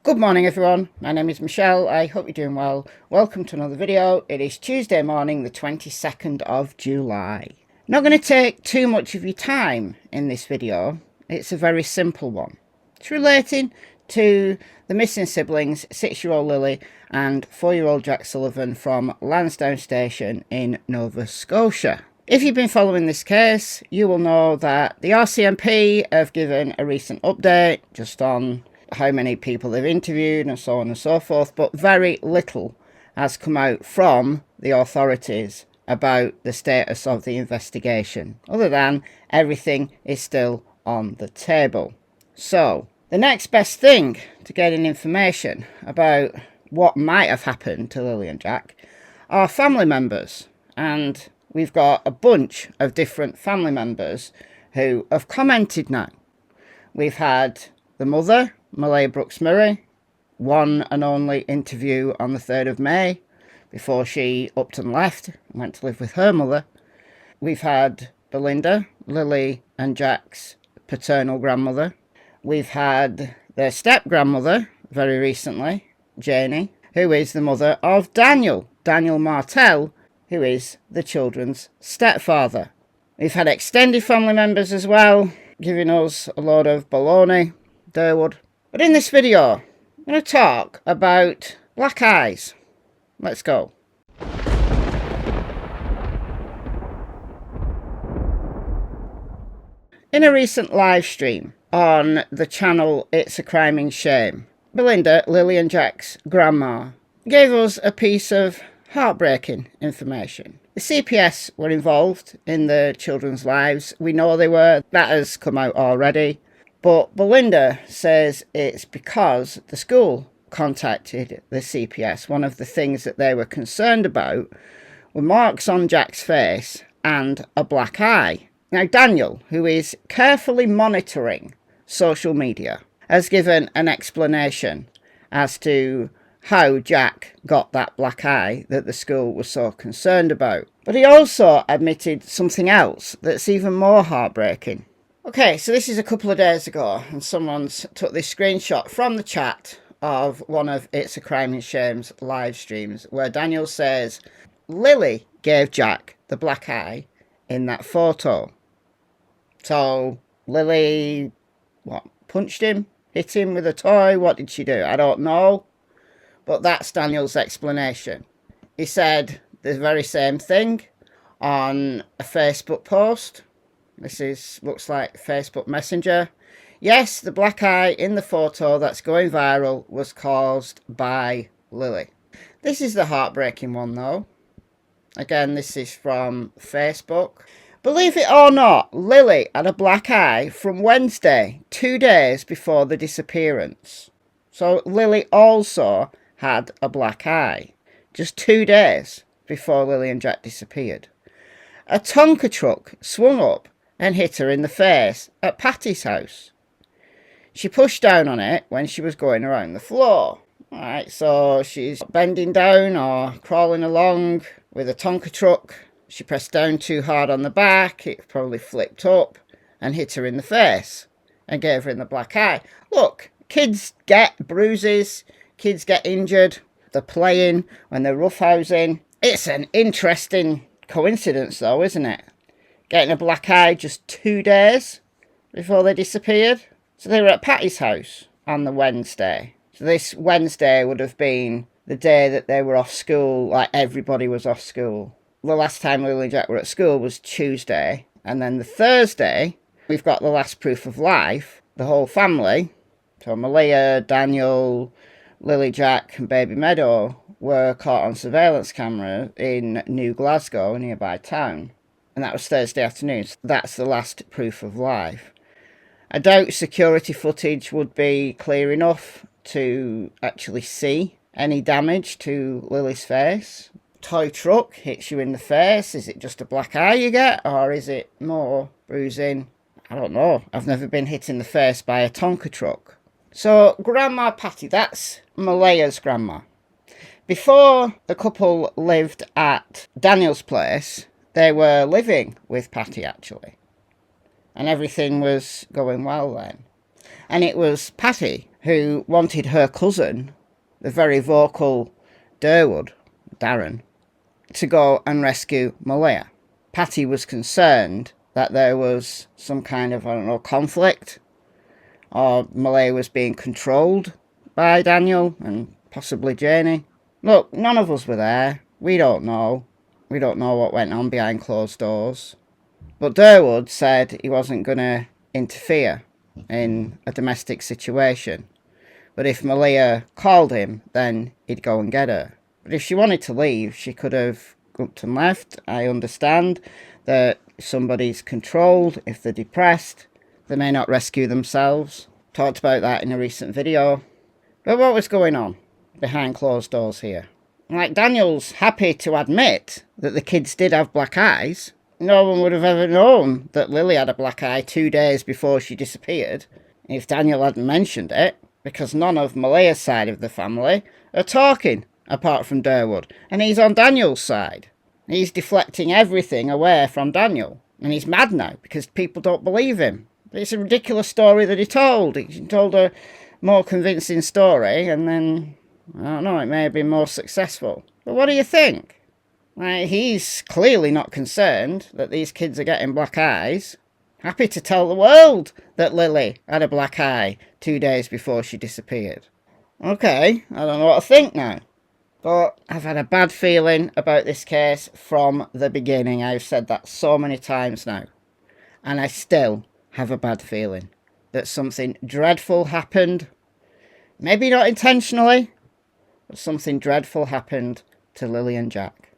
Good morning everyone, my name is Michelle, I hope you're doing well. Welcome to another video. It is Tuesday morning the 22nd of July. Not going to take too much of your time in this video, it's a very simple one. It's relating to the missing siblings, 6-year-old Lily and 4-year-old Jack Sullivan from Lansdowne Station in Nova Scotia. If you've been following this case, you will know that the RCMP have given a recent update just on how many people they've interviewed and so on and so forth, but very little has come out from the authorities about the status of the investigation, other than everything is still on the table. So, the next best thing to getting information about what might have happened to Lily and Jack are family members, and we've got a bunch of different family members who have commented now. We've had the mother, Malaya Brooks Murray, one and only interview on the 3rd of May before she upped and left and went to live with her mother. We've had Belinda, Lily and Jack's paternal grandmother. We've had their step-grandmother very recently, Janie, who is the mother of Daniel Martell, who is the children's stepfather. We've had extended family members as well, giving us a load of baloney, Durwood. But in this video, I'm going to talk about black eyes. Let's go. In a recent live stream on the channel It's a Criming Shame, Belinda, Lily and Jack's grandma, gave us a piece of heartbreaking information. The CPS were involved in the children's lives. We know they were. That has come out already. But Belinda says it's because the school contacted the CPS. One of the things that they were concerned about were marks on Jack's face and a black eye. Now, Daniel, who is carefully monitoring social media, has given an explanation as to how Jack got that black eye that the school was so concerned about. But he also admitted something else that's even more heartbreaking. Okay, so this is a couple of days ago, and someone's took this screenshot from the chat of one of It's a Crime and Shame's live streams, where Daniel says, Lily gave Jack the black eye in that photo. So, Lily, punched him? Hit him with a toy? What did she do? I don't know. But that's Daniel's explanation. He said the very same thing on a Facebook post. This looks like Facebook Messenger. Yes, the black eye in the photo that's going viral was caused by Lily. This is the heartbreaking one though. Again, this is from Facebook. Believe it or not, Lily had a black eye from Wednesday, 2 days before the disappearance. So Lily also had a black eye, just 2 days before Lily and Jack disappeared. A Tonka truck swung up and hit her in the face at Patty's house. She pushed down on it when she was going around the floor. Alright, so she's bending down or crawling along with a Tonka truck. She pressed down too hard on the back, it probably flipped up and hit her in the face and gave her in the black eye. Look, kids get bruises, kids get injured, they're playing when they're roughhousing. It's an interesting coincidence though, isn't it? Getting a black eye just 2 days before they disappeared. So they were at Patty's house on the Wednesday. So this Wednesday would have been the day that they were off school, like everybody was off school. The last time Lily and Jack were at school was Tuesday. And then the Thursday, we've got the last proof of life. The whole family, so Malaya, Daniel, Lily, Jack and Baby Meadow were caught on surveillance camera in New Glasgow, a nearby town. And that was Thursday afternoon. So that's the last proof of life. I doubt security footage would be clear enough to actually see any damage to Lily's face. Toy truck hits you in the face. Is it just a black eye you get? Or is it more bruising? I don't know. I've never been hit in the face by a Tonka truck. So Grandma Patty, that's Malaya's grandma. Before the couple lived at Daniel's place, they were living with Patty actually. And everything was going well then. And it was Patty who wanted her cousin, the very vocal Darren, to go and rescue Malia. Patty was concerned that there was some kind of, conflict, or Malia was being controlled by Daniel and possibly Janie. Look, none of us were there. We don't know. We don't know what went on behind closed doors. But Durwood said he wasn't going to interfere in a domestic situation. But if Malia called him, then he'd go and get her. But if she wanted to leave, she could have up and left. I understand that if somebody's controlled, if they're depressed, they may not rescue themselves. Talked about that in a recent video. But what was going on behind closed doors here? Like, Daniel's happy to admit that the kids did have black eyes. No one would have ever known that Lily had a black eye 2 days before she disappeared if Daniel hadn't mentioned it, because none of Malia's side of the family are talking apart from Durwood, and he's on Daniel's side. He's deflecting everything away from Daniel, and he's mad now because people don't believe him. It's a ridiculous story that he told. He told a more convincing story, and then, I don't know, it may have been more successful. But what do you think? He's clearly not concerned that these kids are getting black eyes. Happy to tell the world that Lily had a black eye 2 days before she disappeared. Okay, I don't know what to think now. But I've had a bad feeling about this case from the beginning. I've said that so many times now. And I still have a bad feeling that something dreadful happened. Maybe not intentionally, but something dreadful happened to Lily and Jack.